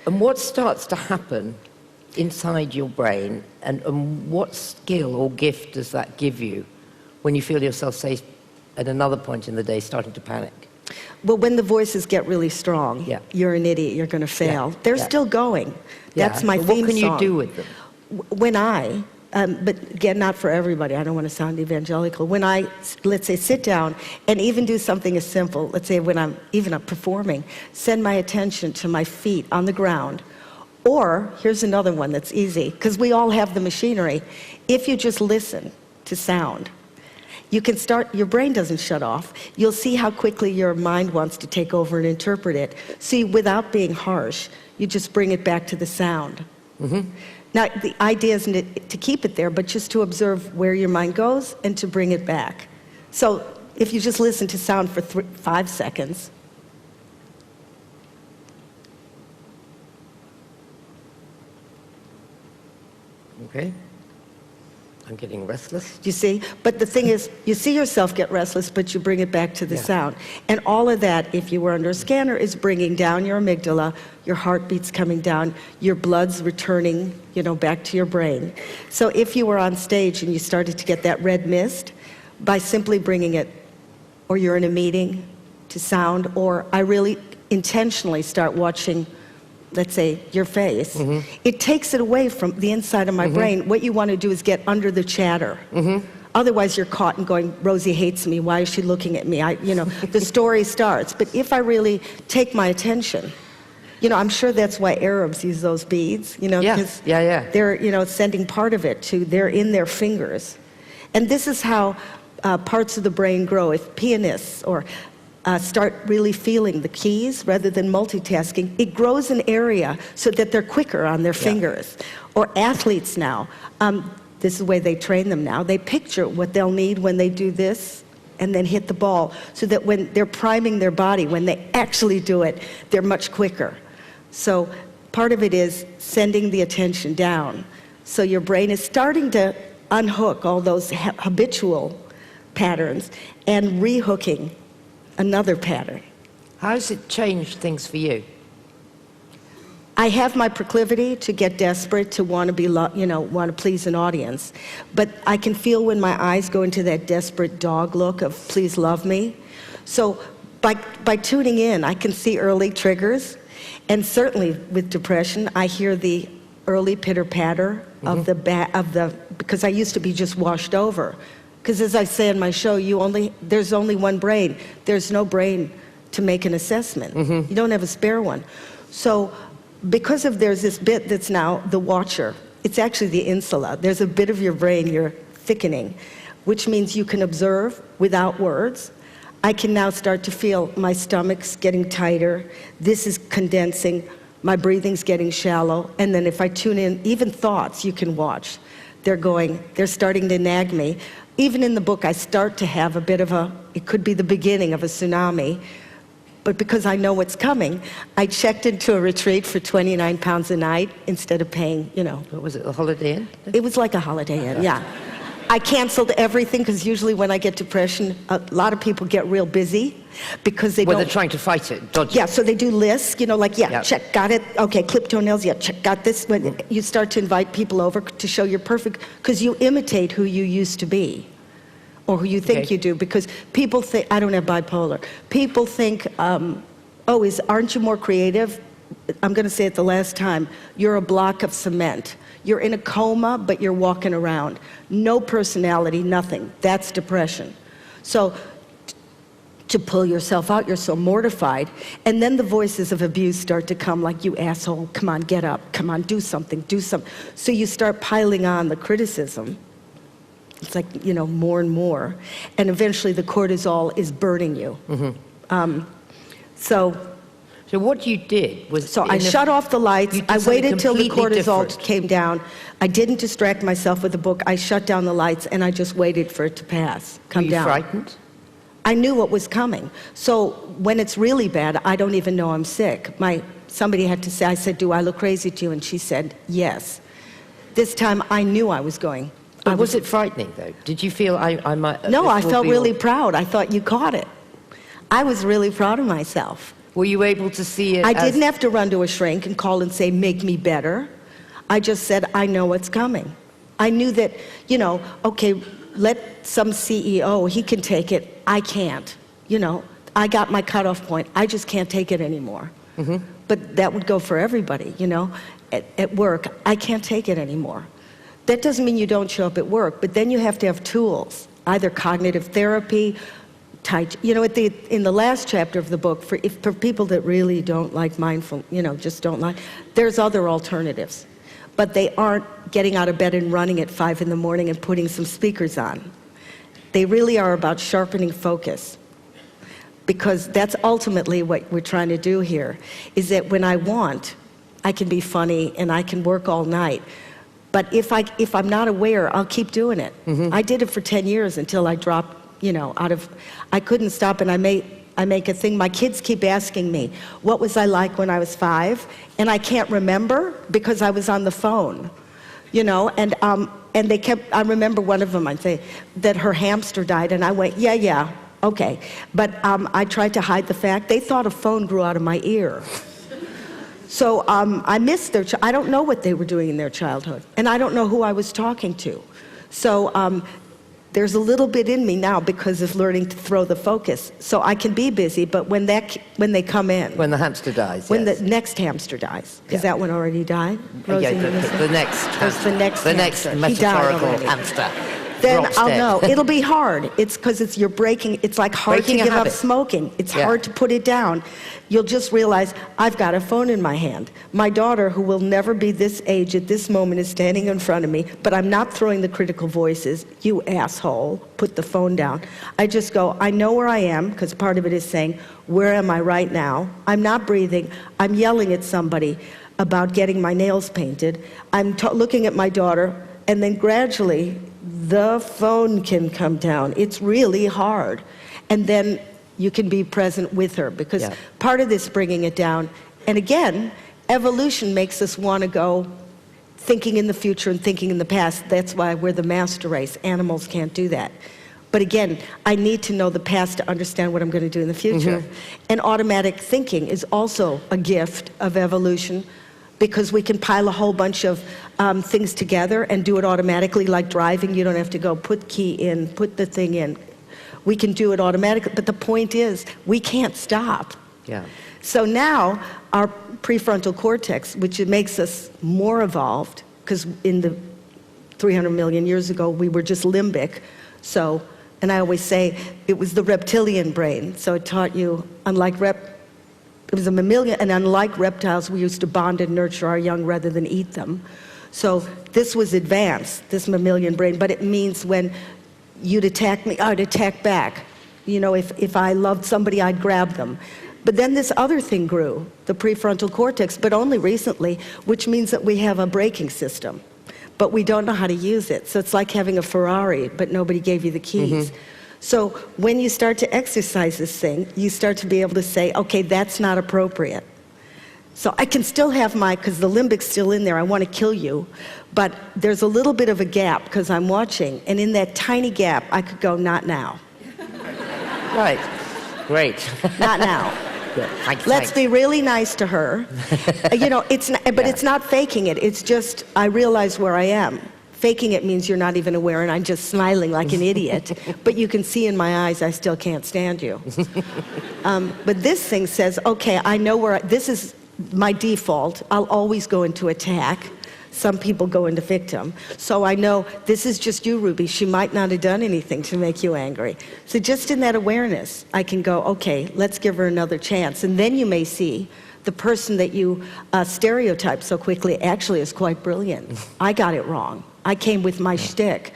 And what starts to happen inside your brain, and what skill or gift does that give you when you feel yourself, say, at another point in the day, starting to panic? Well, when the voices get really strong, you're an idiot, you're going to fail. They're still going. That's my theme song. What can you do with them? When but again, not for everybody, I don't want to sound evangelical. When I, let's say, sit down and even do something as simple, let's say when I'm even performing, send my attention to my feet on the ground. Or, here's another one that's easy, because we all have the machinery. If you just listen to sound, you can start, your brain doesn't shut off. You'll see how quickly your mind wants to take over and interpret it. See, without being harsh, you just bring it back to the sound. Now, the idea isn't to keep it there, but just to observe where your mind goes and to bring it back. So if you just listen to sound for 5 seconds, okay. I'm getting restless. You see? But the thing is, you see yourself get restless, but you bring it back to the sound. And all of that, if you were under a scanner, is bringing down your amygdala, your heartbeat's coming down, your blood's returning, back to your brain. So if you were on stage and you started to get that red mist, by simply bringing it, or you're in a meeting, to sound, or I really intentionally start watching, let's say, your face, it takes it away from the inside of my brain. What you want to do is get under the chatter. Otherwise, you're caught in going, Rosie hates me, why is she looking at me? The story starts. But if I really take my attention, I'm sure that's why Arabs use those beads, because they're, sending part of it they're in their fingers. And this is how parts of the brain grow. If pianists or start really feeling the keys rather than multitasking, it grows an area so that they're quicker on their fingers. Or athletes now, this is the way they train them now, they picture what they'll need when they do this and then hit the ball, so that when they're priming their body, when they actually do it, they're much quicker. So part of it is sending the attention down. So your brain is starting to unhook all those habitual patterns and rehooking another pattern. How has it changed things for you? I have my proclivity to get desperate, to want to be, want to please an audience. But I can feel when my eyes go into that desperate dog look of please love me. So by tuning in, I can see early triggers. And certainly with depression, I hear the early pitter-patter of because I used to be just washed over. Because as I say in my show, there's only one brain. There's no brain to make an assessment. You don't have a spare one. So because there's this bit that's now the watcher, it's actually the insula. There's a bit of your brain you're thickening, which means you can observe without words. I can now start to feel my stomach's getting tighter. This is condensing. My breathing's getting shallow. And then if I tune in, even thoughts you can watch. They're starting to nag me. Even in the book, I start to have a bit of it could be the beginning of a tsunami, but because I know what's coming, I checked into a retreat for 29 pounds a night instead of paying, What was it, a Holiday Inn? It was like a Holiday Inn, yeah. I canceled everything, because usually when I get depression, a lot of people get real busy because they they're trying to fight it, dodge it. Yeah, so they do lists, check, got it, okay, clip toenails, check, got this. When you start to invite people over to show you're perfect, because you imitate who you used to be, or who you think you do, because people think, I don't have bipolar, people think, aren't you more creative? I'm going to say it the last time, you're a block of cement. You're in a coma, but you're walking around. No personality, nothing. That's depression. So to pull yourself out, you're so mortified. And then the voices of abuse start to come like, you asshole, come on, get up. Come on, do something, do something. So you start piling on the criticism. It's like, more and more. And eventually the cortisol is burning you. So what you did was... So I shut off the lights. I waited till the cortisol came down. I didn't distract myself with the book. I shut down the lights, and I just waited for it to come down. Were you frightened? I knew what was coming. So when it's really bad, I don't even know I'm sick. Somebody had to say, I said, do I look crazy to you? And she said, yes. This time, I knew I was going. But was it frightening, though? Did you feel I might... No, I felt really proud. I thought you caught it. I was really proud of myself. Were you able to see it I didn't have to run to a shrink and call and say, make me better. I just said, I know what's coming. I knew that, you know, okay, let some CEO, he can take it, I can't. You know, I got my cutoff point, I just can't take it anymore. But that would go for everybody, you know. At work, I can't take it anymore. That doesn't mean you don't show up at work, but then you have to have tools, either cognitive therapy, you know, in the last chapter of the book, for people that really don't like mindful, you know, just don't like, there's other alternatives. But they aren't getting out of bed and running at 5 in the morning and putting some speakers on. They really are about sharpening focus. Because that's ultimately what we're trying to do here, is that when I want, I can be funny and I can work all night. But if I'm not aware, I'll keep doing it. I did it for 10 years until I dropped, you know, I couldn't stop, and I make a thing. My kids keep asking me, what was I like when I was 5? And I can't remember because I was on the phone, you know, and they kept, I remember one of them, I'd say, that her hamster died, and I went, yeah, okay. But I tried to hide the fact. They thought a phone grew out of my ear. So I missed I don't know what they were doing in their childhood, and I don't know who I was talking to. So there's a little bit in me now because of learning to throw the focus. So I can be busy, but when they come in. When the hamster dies, when yes. the next hamster dies. Because that one already died? Rosie, yeah, the next metaphorical hamster. Then I'll know. It'll be hard. It's because you're breaking, it's like hard to give up smoking. It's hard to put it down. You'll just realize, I've got a phone in my hand. My daughter, who will never be this age at this moment, is standing in front of me, but I'm not throwing the critical voices, you asshole, put the phone down. I just go, I know where I am, because part of it is saying, where am I right now? I'm not breathing. I'm yelling at somebody about getting my nails painted. I'm looking at my daughter, and then gradually, the phone can come down. It's really hard. And then you can be present with her, because part of this bringing it down, and again, evolution makes us want to go thinking in the future and thinking in the past. That's why we're the master race. Animals can't do that. But again, I need to know the past to understand what I'm going to do in the future. And automatic thinking is also a gift of evolution, because we can pile a whole bunch of things together and do it automatically, like driving. You don't have to go put key in, put the thing in. We can do it automatically, but the point is, we can't stop. So now, our prefrontal cortex, which makes us more evolved, because in the 300 million years ago, we were just limbic. So, and I always say, it was the reptilian brain. So it taught you, it was a mammalian, and unlike reptiles, we used to bond and nurture our young rather than eat them. So this was advanced, this mammalian brain, but it means when you'd attack me, I'd attack back. You know, if I loved somebody, I'd grab them. But then this other thing grew, the prefrontal cortex, but only recently, which means that we have a braking system, but we don't know how to use it. So it's like having a Ferrari, but nobody gave you the keys. So when you start to exercise this thing, you start to be able to say, okay, that's not appropriate. So I can still have because the limbic's still in there, I want to kill you, but there's a little bit of a gap because I'm watching, and in that tiny gap, I could go, not now. Right, great. Not now. Let's be really nice to her. You know, it's not faking it, it's just, I realize where I am. Faking it means you're not even aware, and I'm just smiling like an idiot. But you can see in my eyes, I still can't stand you. But this thing says, okay, I know this is my default. I'll always go into attack. Some people go into victim. So I know this is just you, Ruby. She might not have done anything to make you angry. So just in that awareness, I can go, okay, let's give her another chance. And then you may see the person that you stereotype so quickly actually is quite brilliant. I got it wrong. I came with my shtick.